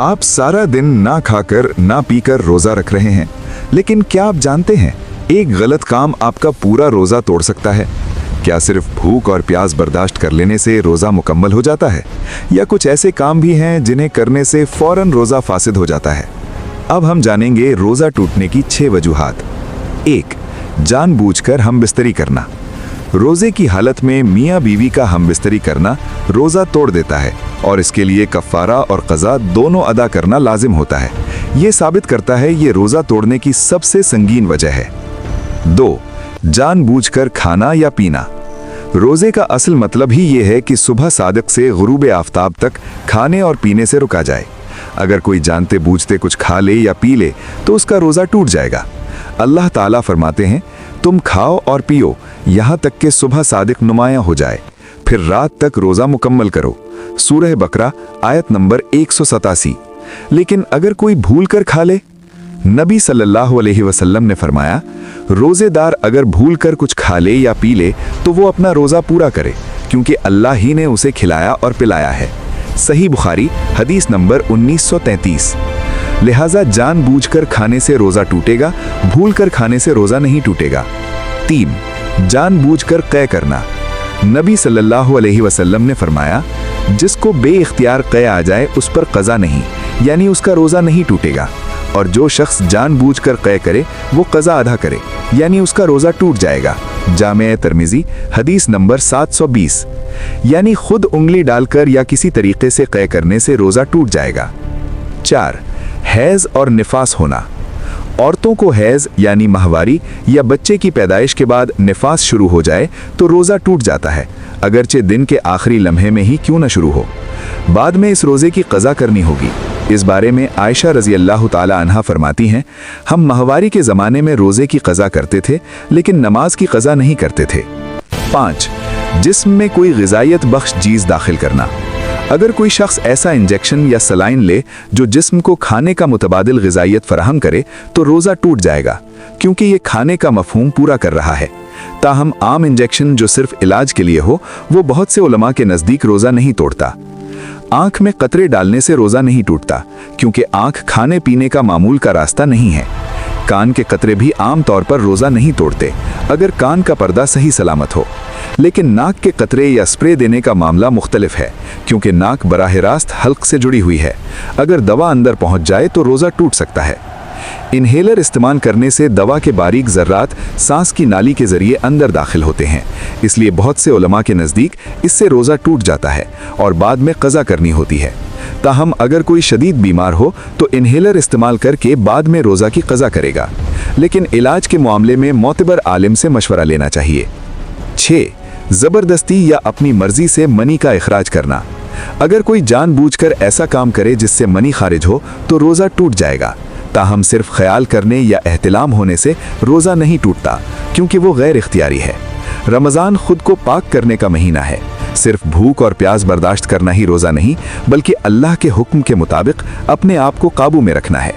आप सारा दिन ना खाकर ना पीकर रोजा रख रहे हैं, लेकिन क्या आप जानते हैं एक गलत काम आपका पूरा रोजा तोड़ सकता है? क्या सिर्फ भूख और प्यास बर्दाश्त कर लेने से रोजा मुकम्मल हो जाता है, या कुछ ऐसे काम भी हैं जिन्हें करने से फौरन रोजा फासिद हो जाता है? अब हम जानेंगे रोजा टूटने की 6 वजूहात। 1. जानबूझकर हमबिस्तरी करना। रोजे की हालत में मियाँ बीवी का हमबिस्तरी करना रोजा तोड़ देता है और इसके लिए कफ़ारा और क़ज़ा दोनों अदा करना लाजिम होता है। ये साबित करता है ये रोजा तोड़ने की सबसे संगीन वजह है। 2. जानबूझकर खाना या पीना। रोजे का असल मतलब ही ये है कि सुबह सादिक से गुरूब आफ्ताब तक खाने और पीने से रुका जाए। अगर कोई जानते बूझते कुछ खा ले या पी ले तो उसका रोजा टूट जाएगा। अल्लाह ताला फरमाते हैं, तुम खाओ और पियो यहाँ तक कि सुबह सादिक नुमायां हो जाए, फिर रात तक रोजा मुकम्मल करो। सूरह बकरा आयत नंबर 187। लेकिन अगर कोई भूल कर खा ले, नबी सल्लल्लाहु अलैहि वसल्लम ने फरमाया, रोजेदार अगर भूल कर कुछ खा ले या पी ले तो वो अपना रोजा पूरा करे, क्योंकि अल्लाह ही ने उसे खिलाया और पिलाया है। सही बुखारी हदीस नंबर 1933। लिहाजा जानबूझकर खाने से रोजा टूटेगा, भूलकर खाने से रोजा नहीं टूटेगा। 3. जानबूझकर क़ै करना। नबी सल्लल्लाहु अलैहि वसल्लम ने फरमाया, जिसको बेइख्तियार क़ै आ जाए उस पर क़ज़ा नहीं, यानी उसका रोजा नहीं टूटेगा, और जो शख्स जानबूझकर क़ै करे वो क़ज़ा अदा करे, यानी उसका रोजा टूट जाएगा। जामे तिर्मिज़ी हदीस नंबर 720। यानी खुद उंगली डालकर या किसी तरीके से क़ै करने से रोजा टूट जाएगा। 4. हैज़ और निफास होना। औरतों को हैज़ यानी माहवारी या बच्चे की पैदाइश के बाद निफास शुरू हो जाए तो रोज़ा टूट जाता है, अगरचे दिन के आखिरी लम्हे में ही क्यों न शुरू हो। बाद में इस रोज़े की क़ज़ा करनी होगी। इस बारे में आयशा रज़ी अल्लाह ताला अन्हा फरमाती हैं, हम माहवारी के ज़माने में रोज़े की क़ज़ा करते थे, लेकिन नमाज की क़ज़ा नहीं करते थे। 5. जिस्म में कोई ग़िज़ाइयत बख्श चीज़ दाखिल करना। अगर कोई शख्स ऐसा इंजेक्शन या सलाइन ले जो जिस्म को खाने का मुतबादिल ग़िज़ाइयत फराहम करे तो रोज़ा टूट जाएगा, क्योंकि ये खाने का मफ़हूम पूरा कर रहा है। ताहम आम इंजेक्शन जो सिर्फ इलाज के लिए हो वो बहुत से उलमा के नज़दीक रोज़ा नहीं तोड़ता। आँख में कतरे डालने से रोज़ा नहीं टूटता, क्योंकि आँख खाने पीने का मामूल का रास्ता नहीं है। कान के कतरे भी आम तौर पर रोज़ा नहीं तोड़ते अगर कान का पर्दा सही सलामत हो, लेकिन नाक के कतरे या स्प्रे देने का मामला मुख्तलिफ है, क्योंकि नाक बराह रास्त हल्क से जुड़ी हुई है। अगर दवा अंदर पहुंच जाए तो रोज़ा टूट सकता है। इन्हेलर इस्तेमाल करने से दवा के बारीक ज़र्रात सांस की नाली के ज़रिए अंदर दाखिल होते हैं, इसलिए बहुत से उलमा के नज़दीक इससे रोज़ा टूट जाता है और बाद में क़ज़ा करनी होती है। ताहम अगर कोई शदीद बीमार हो तो इन्हेलर इस्तेमाल करके बाद में रोज़ा की क़ज़ा करेगा, लेकिन इलाज के मामले में मोतबर आलिम से मशवरा लेना चाहिए। 6. ज़बरदस्ती या अपनी मर्जी से मनी का इखराज करना। अगर कोई जानबूझकर ऐसा काम करे जिससे मनी खारिज हो तो रोज़ा टूट जाएगा। ताहम सिर्फ ख्याल करने या एहतिलाम होने से रोज़ा नहीं टूटता, क्योंकि वो गैर इख्तियारी है। रमज़ान खुद को पाक करने का महीना है। सिर्फ भूख और प्यास बर्दाश्त करना ही रोज़ा नहीं, बल्कि अल्लाह के हुक्म के मुताबिक अपने आप को काबू में रखना है।